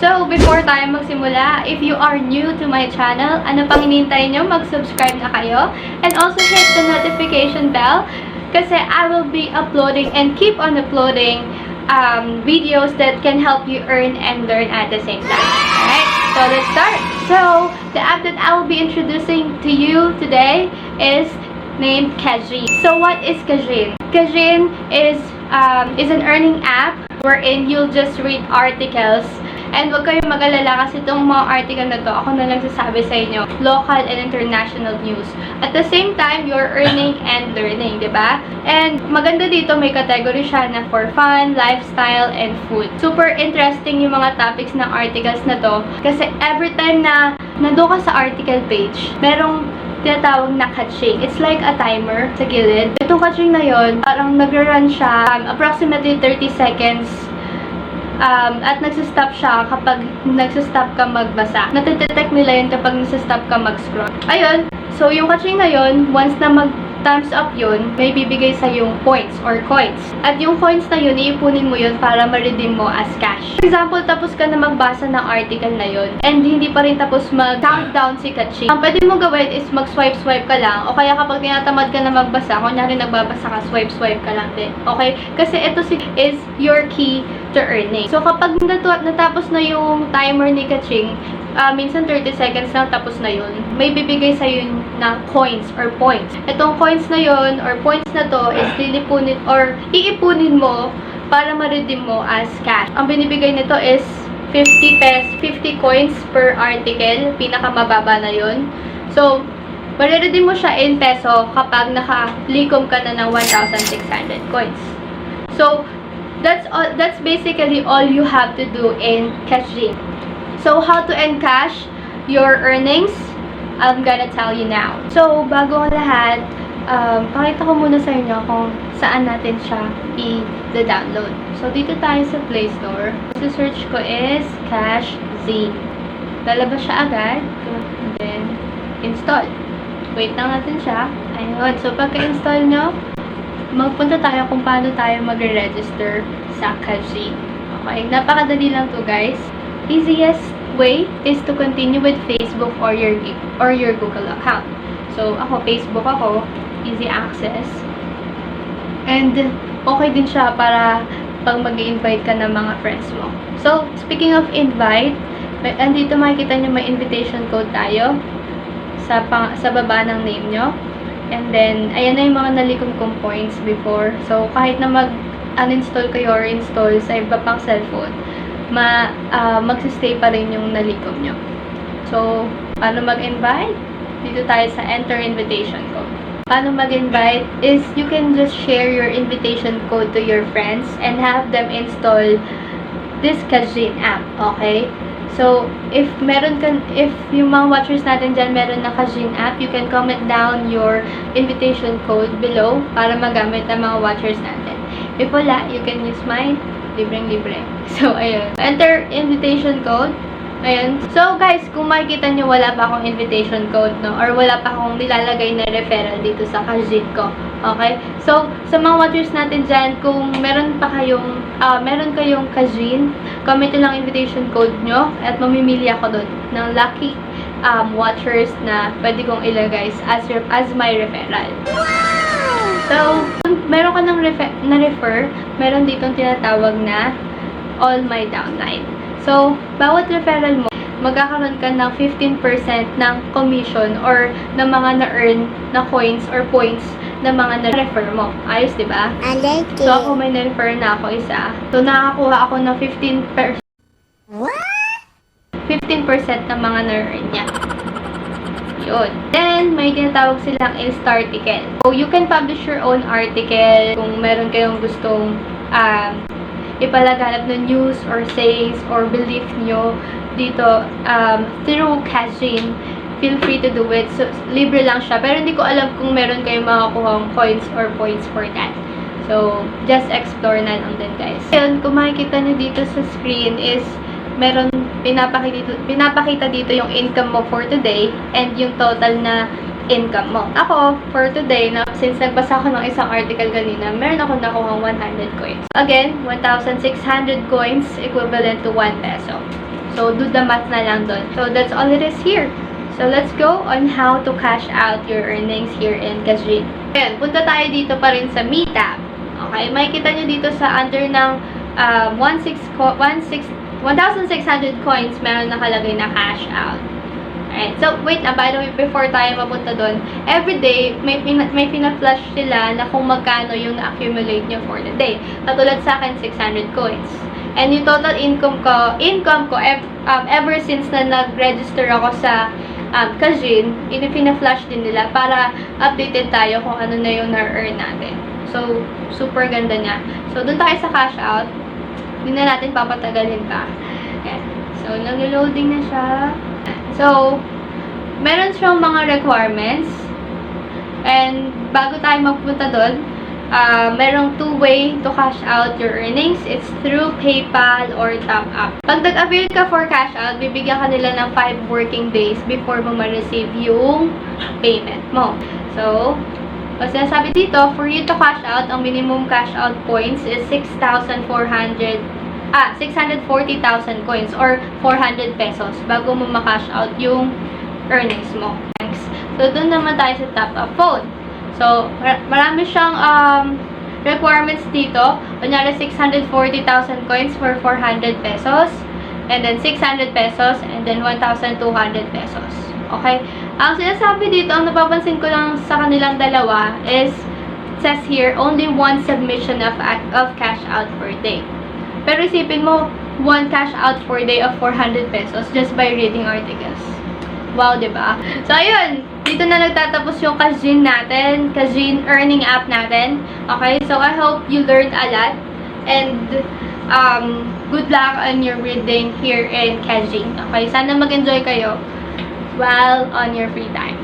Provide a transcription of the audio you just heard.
So, before tayo magsimula, if you are new to my channel, ano pang hinihintay nyo? Mag-subscribe na kayo. And also hit the notification bell kasi I will be uploading and keep on uploading videos that can help you earn and learn at the same time. Alright, so let's start. So, the app that I will be introducing to you today is named Cashzine. So, what is Cashzine? Cashzine is an earning app wherein you'll just read articles. And huwag kayong mag-alala kasi itong mga article na to, ako na nagsasabi sa inyo, local and international news. At the same time, you're earning and learning, di ba? And maganda dito, may category siya na for fun, lifestyle, and food. Super interesting yung mga topics ng articles na to. Kasi every time na nandun ka sa article page, merong tinatawag na catching. It's like a timer sa gilid. Itong catching na yon, parang nag-run siya approximately 30 seconds. At nagsistop siya kapag nagsistop ka magbasa. Natidetect nila yun kapag nagsistop ka mag-scroll. Ayun. So, yung catching na yun, once na mag-thumbs up yun, may bibigay sa yung points or coins. At yung coins na yun, iipunin mo yun para ma-redeem mo as cash. For example, tapos ka na magbasa ng article na yun, and hindi pa rin tapos mag-countdown si catching. Ang pwede mo gawin is mag-swipe-swipe ka lang, o kaya kapag tinatamad ka na magbasa, kunyari nagbabasa ka, swipe-swipe ka lang din. Okay? Kasi ito is your key to earning. So, kapag natapos na yung timer ni catching, minsan 30 seconds lang tapos na yun, may bibigay sa'yo na coins or points. Itong coins na yun or points na to is lilipunin or iipunin mo para ma-redeem mo as cash. Ang binibigay nito is 50 coins per article, pinakamababa na yun. So, ma-redeem mo siya in peso kapag nakalikom ka na ng 1,600 coins. So, that's basically all you have to do in Cashzine. So, how to encash your earnings? I'm gonna tell you now. So, bago ang lahat, pakita ko muna sa inyo kung saan natin siya i-download. So, dito tayo sa Play Store. So, search ko is Cashzine. Lalabas siya agad. And then, install. Wait lang natin siya. Ayun. So, pagka-install nyo, magpunta tayo kung paano tayo mag-register sa Cashzine. Okay, napakadali lang to, guys. Easiest way is to continue with Facebook or your Google account. So, ako, Facebook ako, easy access. And, okay din siya para pag mag-invite ka ng mga friends mo. So, speaking of invite, andito makikita nyo may invitation code tayo sa baba ng name nyo. And then, ayan na yung mga nalikom kong points before. So, kahit na mag-uninstall kayo or install sa iba pang cellphone, magsistay pa rin yung nalikom nyo. So, paano mag-invite? Dito tayo sa enter invitation code. Paano mag-invite is you can just share your invitation code to your friends and have them install this Cashzine app. Okay? So, if yung mga watchers natin dyan meron na Cashzine app, you can comment down your invitation code below para magamit ng mga watchers natin. If wala, you can use mine. Libreng-libre. So, ayun. Enter invitation code. Ayun. So, guys, kung makikita nyo, wala pa akong invitation code, no? Or wala pa akong nilalagay na referral dito sa Cashzine ko. Okay? So, sa mga watchers natin dyan, kung meron kayong Cashzine, comment nyo lang invitation code nyo at mamimili ako doon ng lucky watchers na pwede kong ilagay as my referral. So, kung meron ka na-refer, meron ditong tinatawag na all my downline. So, bawat referral mo, magkakaroon ka ng 15% ng commission or ng mga na-earn na coins or points na mga na-refer mo. Ayos, di ba? I like it. So, ako may na-refer na ako isa. So, nakakuha ako ng 15% ng mga na-earn niya. Yun. Then, may tinatawag silang in-star article. So, you can publish your own article kung meron kayong gustong ipalaganap ng news or sayings or belief nyo dito through Cashzine. Feel free to do it. So, libre lang siya. Pero hindi ko alam kung meron kayong makakuhang coins or points for that. So, just explore na lang din, guys. Yun, kung makikita nyo dito sa screen is meron pinapakita dito yung income mo for today and yung total na income mo. Ako, for today, since nagbasa ko ng isang article kanina, meron ako nakuha 100 coins. Again, 1,600 coins equivalent to 1 peso. So, do the math na lang dun. So, that's all it is here. So, let's go on how to cash out your earnings here in Cashzine. Ayan, punta tayo dito pa rin sa Me tab. Okay, makikita nyo dito sa under ng 1,600 coins, meron nakalagay na cash out. Alright, so wait lang, by the way, before tayo mapunta doon, everyday, may pina-flash sila na kung magkano yung na-accumulate nyo for the day. Katulad sa akin, 600 coins. And yung total income ko ever since na nag-register ako sa Cashzine, pina-flash din nila para updated tayo kung ano na yung na-earn natin. So, super ganda niya. So, doon tayo sa cash out. Hindi na natin papatagalin pa. Ayan. So, nag-loading na siya. So, meron siyang mga requirements. And, bago tayo magpunta doon, merong two-way to cash out your earnings. It's through PayPal or top-up. Pag nag-avail ka for cash out, bibigyan ka nila ng 5 working days before mo ma-receive yung payment mo. So, kasi sinasabi dito, for you to cash out, ang minimum cash out points is 640,000 coins or 400 pesos bago mo ma-cash out yung earnings mo. Thanks. So, doon naman tayo sa top-up phone. So, marami siyang requirements dito. Kunyari, 640,000 coins for 400 pesos. And then, 600 pesos. And then, 1,200 pesos. Okay? Ang sinasabi dito, ang napapansin ko lang sa kanilang dalawa is, it says here, only one submission of cash out per day. Pero isipin mo, one cash out for day of 400 pesos just by reading articles. Wow, diba? So, ayun. Dito na nagtatapos yung Cashzine natin. Cashzine earning app natin. Okay? So, I hope you learned a lot. And, good luck on your reading here in Cashzine. Okay? Sana mag-enjoy kayo while on your free time.